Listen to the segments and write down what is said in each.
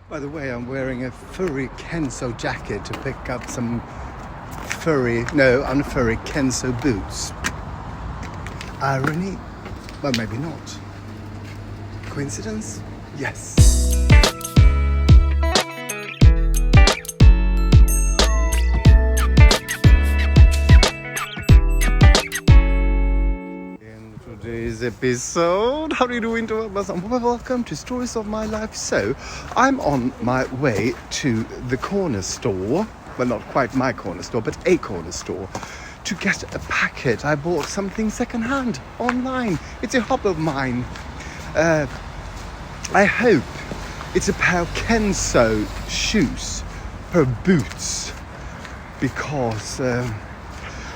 By the way, I'm wearing a furry Kenzo jacket to pick up some unfurry Kenzo boots. Irony? Well, maybe not. Coincidence? Yes. In today's episode, how do you do, welcome to Stories of My Life. So, I'm on my way to the corner store. Well, not quite my corner store, but a corner store, to get a packet. I bought something secondhand online. It's a hobby of mine. I hope it's a pair of Kenzo shoes, pair of boots, because I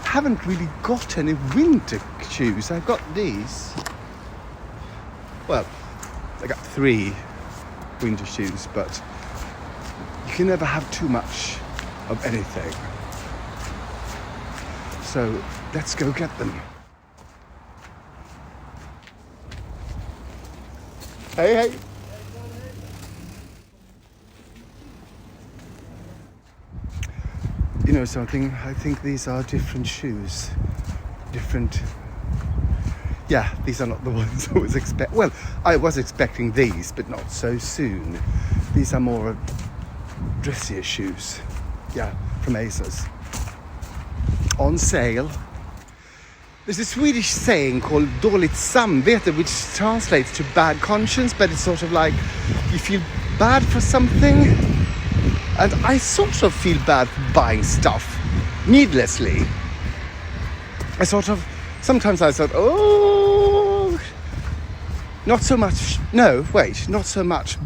haven't really got any winter shoes. I've got these. Well, I got 3 winter shoes, but you can never have too much of anything. So let's go get them. Hey. You know something? I think these are different shoes. Yeah, these are not the ones I was expecting. Well, I was expecting these, but not so soon. These are more dressier shoes. Yeah, from Asos. On sale. There's a Swedish saying called dåligt samvete, which translates to bad conscience, but it's sort of like you feel bad for something. And I sort of feel bad for buying stuff needlessly. Sometimes I thought, not so much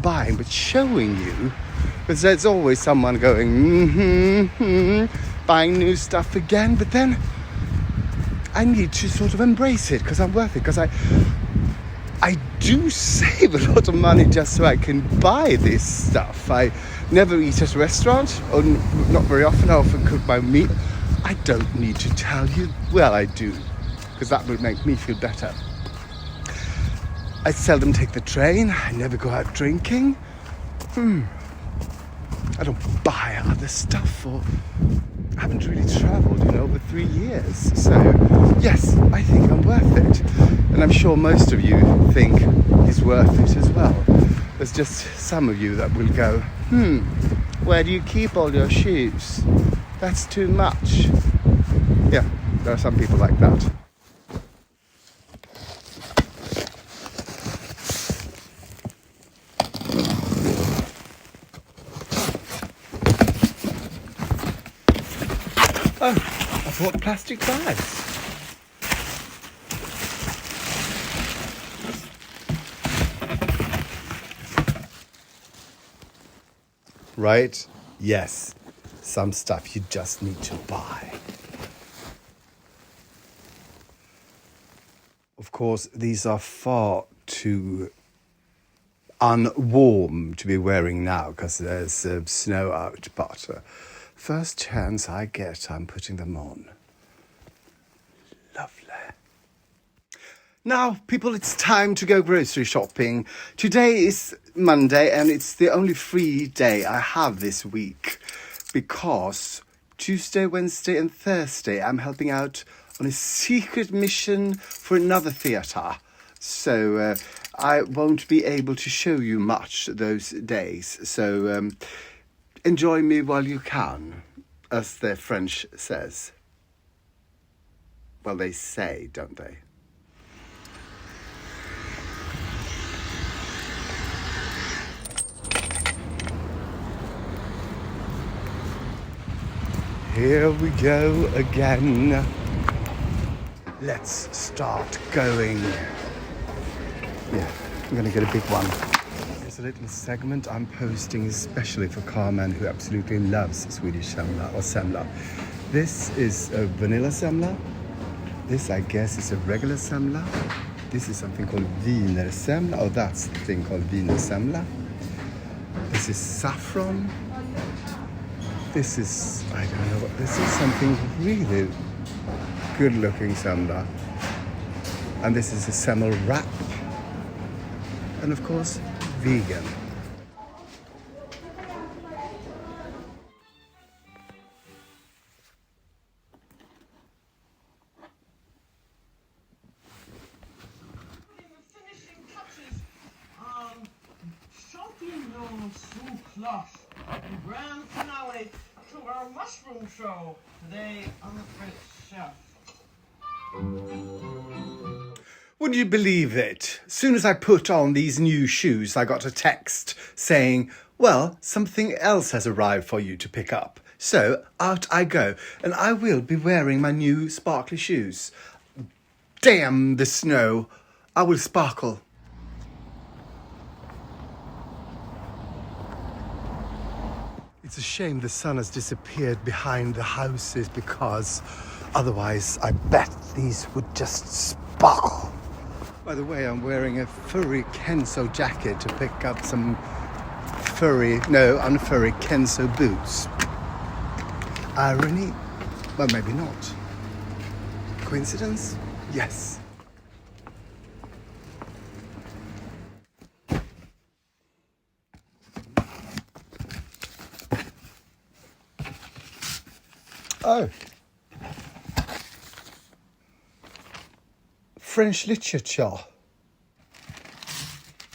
buying, but showing you. Because there's always someone going, buying new stuff again. But then I need to sort of embrace it because I'm worth it. Because I do save a lot of money just so I can buy this stuff. I never eat at a restaurant, or not very often. I often cook my meat. I don't need to tell you. Well, I do, because that would make me feel better. I seldom take the train. I never go out drinking. I don't buy other stuff, or I haven't really travelled, over 3 years. So, yes, I think I'm worth it. And I'm sure most of you think it's worth it as well. There's just some of you that will go, where do you keep all your shoes? That's too much. Yeah, there are some people like that. Oh, I bought plastic bags. Right? Yes. Some stuff you just need to buy. Of course, these are far too unwarm to be wearing now because there's snow out, but first chance I get, I'm putting them on. Lovely. Now, people, it's time to go grocery shopping. Today is Monday, and it's the only free day I have this week because Tuesday, Wednesday, and Thursday I'm helping out on a secret mission for another theatre. So I won't be able to show you much those days. So enjoy me while you can, as the French says. Well, they say, don't they? Here we go again. Let's start going. Yeah, I'm gonna get a big one. There's a little segment I'm posting especially for Carmen, who absolutely loves Swedish semla or semla. This is a vaniljsemla. This, I guess, is a regular semla. This is something called wienersemla. Oh, that's the thing called wienersemla. This is saffron. This is, I don't know what, this is something really good looking semla. And this is a sellelwrap. And of course, vegan. Såklart! The grand finale to our mushroom show. Today, I'm the French chef. Would you believe it? As soon as I put on these new shoes, I got a text saying, well, something else has arrived for you to pick up. So out I go, and I will be wearing my new sparkly shoes. Damn the snow. I will sparkle. It's a shame the sun has disappeared behind the houses, because otherwise I bet these would just sparkle. By the way, I'm wearing a furry Kenzo jacket to pick up some unfurry Kenzo boots. Irony? But maybe not. Coincidence? Yes. Oh. French literature.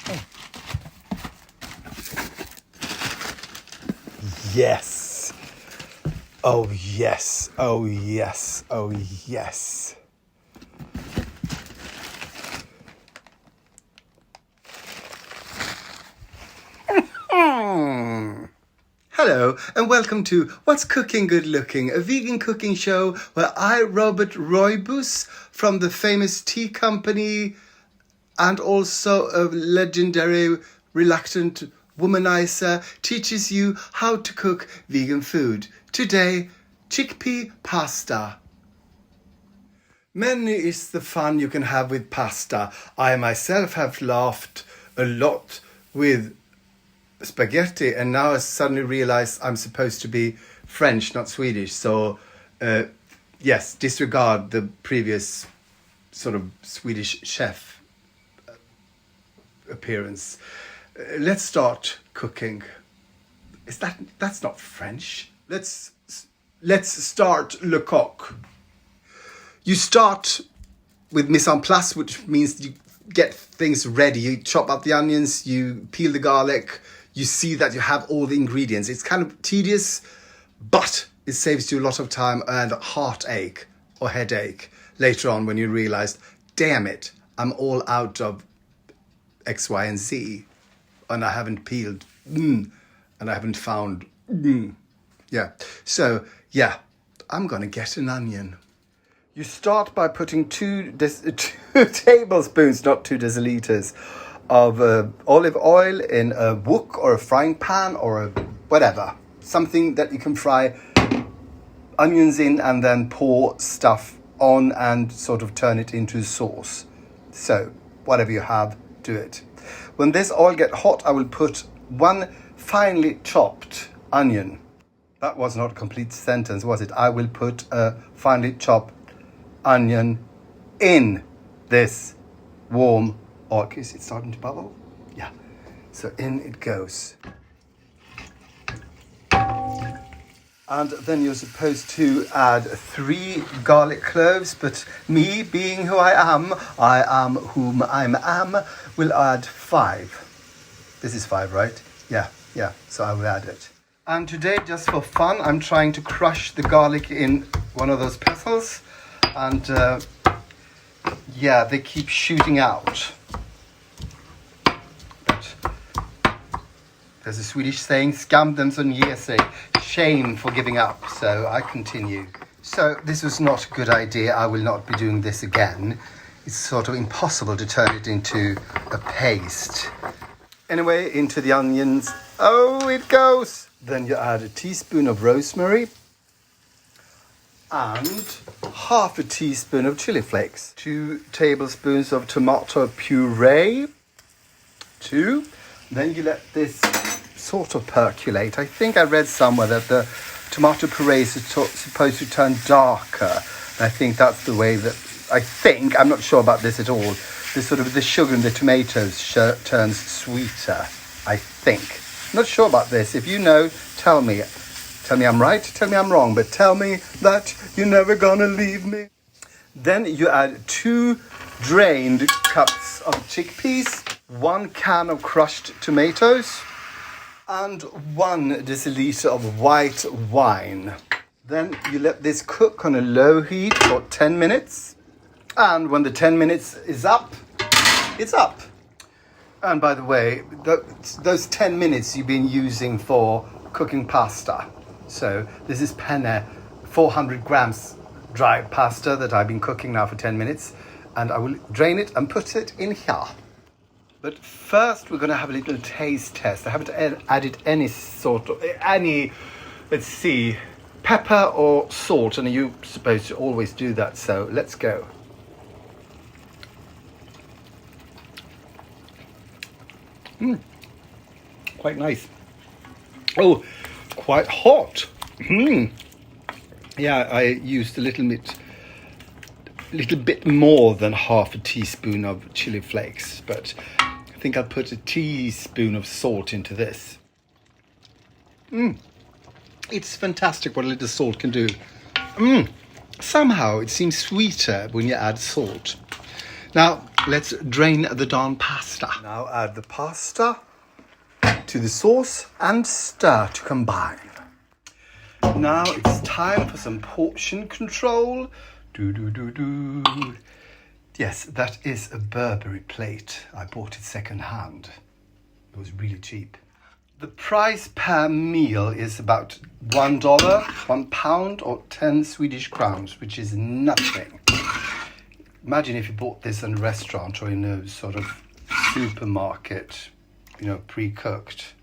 Oh. Yes. Oh yes. Oh yes. Oh yes. Hello and welcome to What's Cooking Good Looking, a vegan cooking show where I, Robert Roybus, from the famous tea company and also a legendary reluctant womanizer, teaches you how to cook vegan food. Today, chickpea pasta. Many is the fun you can have with pasta. I myself have laughed a lot with spaghetti, and now I suddenly realize I'm supposed to be French, not Swedish. So, yes, disregard the previous sort of Swedish chef appearance. Let's start cooking. That's not French? Let's start le coq. You start with mise en place, which means you get things ready. You chop up the onions, you peel the garlic, you see that you have all the ingredients. It's kind of tedious, but it saves you a lot of time and heartache or headache later on when you realize, damn it, I'm all out of X, Y, and Z. And I haven't peeled, and I haven't found, Yeah. So, yeah, I'm going to get an onion. You start by putting 2 tablespoons, not 2 deciliters, of olive oil in a wok or a frying pan or a whatever. Something that you can fry onions in and then pour stuff on and sort of turn it into sauce. So, whatever you have, do it. When this oil gets hot, I will put 1 finely chopped onion. That was not a complete sentence, was it? I will put a finely chopped onion in this warm oil. Is it starting to bubble? Yeah. So in it goes. And then you're supposed to add 3 garlic cloves, but me, being who I am whom I am, will add 5. This is 5, right? Yeah. So I will add it. And today, just for fun, I'm trying to crush the garlic in one of those pestles. And they keep shooting out. But there's a Swedish saying, skam den som ger sig, shame for giving up. So I continue. So this was not a good idea. I will not be doing this again. It's sort of impossible to turn it into a paste. Anyway, into the onions. Oh, it goes. Then you add a teaspoon of rosemary and half a teaspoon of chili flakes. 2 tablespoons of tomato puree. 2. Then you let this sort of percolate. I think I read somewhere that the tomato puree is supposed to turn darker. And I think that's the way that, I'm not sure about this at all. The sugar in the tomatoes turns sweeter, I think. Not sure about this. If you know, tell me. Tell me I'm right, tell me I'm wrong, but tell me that you're never gonna leave me. Then you add 2 drained cups of chickpeas, 1 can of crushed tomatoes, and 1 deciliter of white wine. Then you let this cook on a low heat for 10 minutes. And when the 10 minutes is up, it's up. And by the way, those 10 minutes you've been using for cooking pasta. So this is penne, 400 grams dry pasta that I've been cooking now for 10 minutes. And I will drain it and put it in here. But first we're going to have a little taste test. I haven't added any let's see, pepper or salt. And you're supposed to always do that. So let's go. Quite nice. Oh, quite hot. Yeah, I used a little bit more than half a teaspoon of chili flakes, but I think I'll put a teaspoon of salt into this. It's fantastic what a little salt can do. Somehow it seems sweeter when you add salt. Now, let's drain the darn pasta. Now add the pasta to the sauce and stir to combine. Now it's time for some portion control. Yes, that is a Burberry plate. I bought it second hand. It was really cheap. The price per meal is about $1, £1 or 10 Swedish crowns, which is nothing. Imagine if you bought this in a restaurant or in a sort of supermarket, pre-cooked.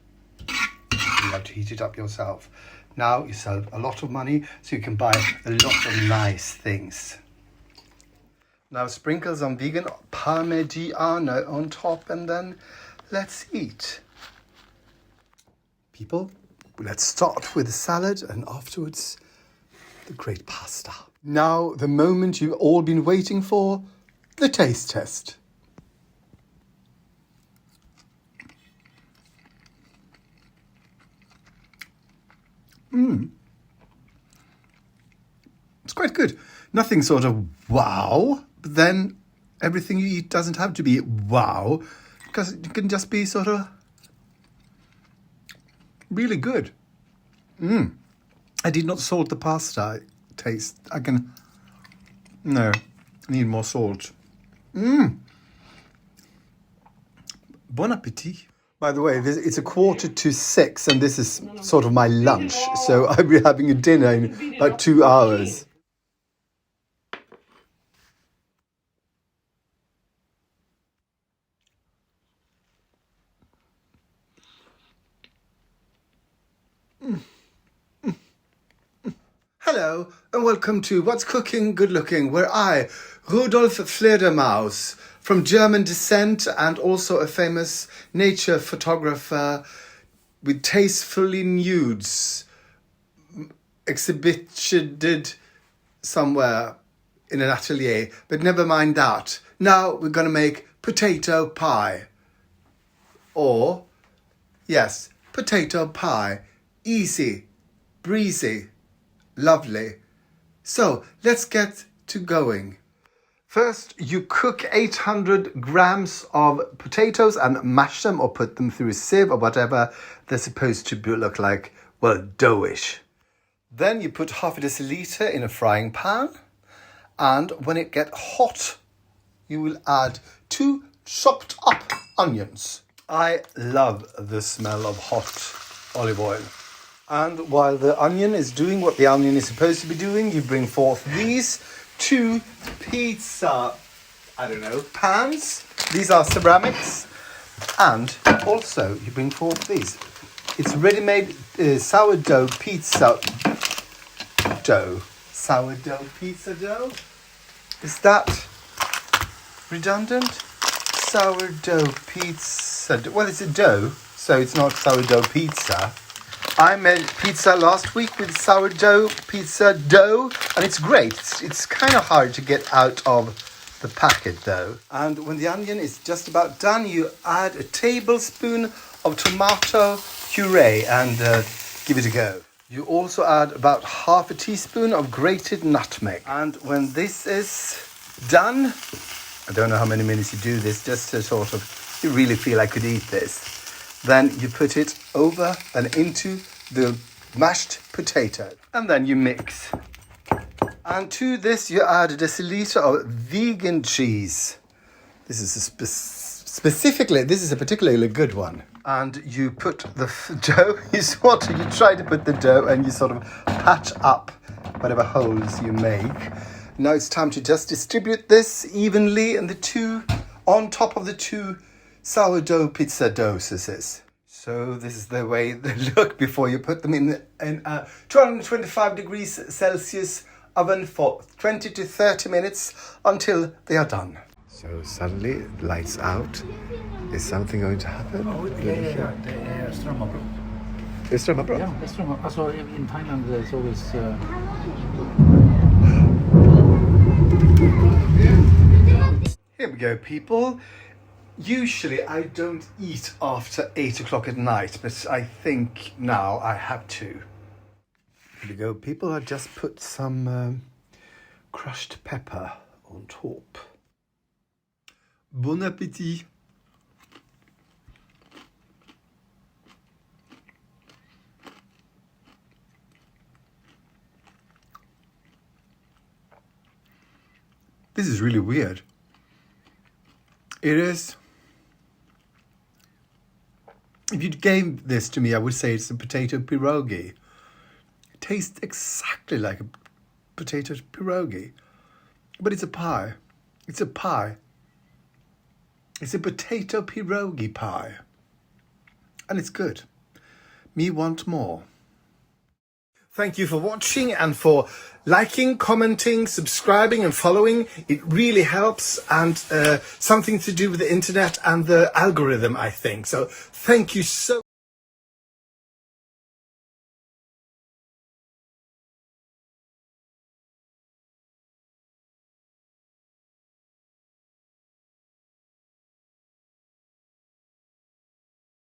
You have to heat it up yourself. Now you save a lot of money, so you can buy a lot of nice things. Now sprinkle some vegan Parmigiano on top, and then let's eat. People, let's start with the salad and afterwards the great pasta. Now the moment you've all been waiting for, the taste test. It's quite good. Nothing sort of wow, but then everything you eat doesn't have to be wow, because it can just be sort of really good. I did not salt the pasta. Taste. No, I need more salt. Bon appetit. By the way, it's 5:45 and this is sort of my lunch. So I'll be having a dinner in about 2 hours. Hello and welcome to What's Cooking Good Looking, where I, Rudolf Fledermaus, from German descent and also a famous nature photographer with tastefully nudes, exhibited somewhere in an atelier, but never mind that. Now we're going to make potato pie. Or, yes, potato pie. Easy, breezy, lovely. So let's get to going. First, you cook 800 grams of potatoes and mash them or put them through a sieve or whatever. They're supposed to look like, well, doughish. Then you put half a deciliter in a frying pan. And when it gets hot, you will add 2 chopped up onions. I love the smell of hot olive oil. And while the onion is doing what the onion is supposed to be doing, you bring forth these 2 pizza, pans. These are ceramics. And also you bring forth these. It's ready-made sourdough pizza dough. Sourdough pizza dough? Is that redundant? Sourdough pizza dough. Well, it's a dough, so it's not sourdough pizza. I made pizza last week with sourdough pizza dough, and it's great. It's kind of hard to get out of the packet, though. And when the onion is just about done, you add a tablespoon of tomato puree and give it a go. You also add about half a teaspoon of grated nutmeg. And when this is done, I don't know how many minutes you do this, just to sort of, you really feel I could eat this. Then you put it over and into the mashed potato. And then you mix. And to this you add a deciliter of vegan cheese. This is this is a particularly good one. And you put the dough, you try to put the dough and you sort of patch up whatever holes you make. Now it's time to just distribute this evenly in on top of the 2 sourdough pizza doughs. So this is the way they look before you put them in 225 degrees Celsius oven for 20 to 30 minutes until they are done. So suddenly, lights out. Is something going to happen? Ja, det är strömavbrott. Det är strömavbrott? Ja, det är strömavbrott. Alltså, in Thailand there's always... Here we go, people. Usually I don't eat after 8 o'clock at night, but I think now I have to. Here we go, people. I just put some crushed pepper on top. Bon appétit. This is really weird. It is. If you gave this to me, I would say it's a potato pierogi. It tastes exactly like a potato pierogi. But it's a pie. It's a pie. It's a potato pierogi pie. And it's good. Me want more. Thank you for watching and for liking, commenting, subscribing and following. It really helps, and something to do with the internet and the algorithm, I think. So thank you so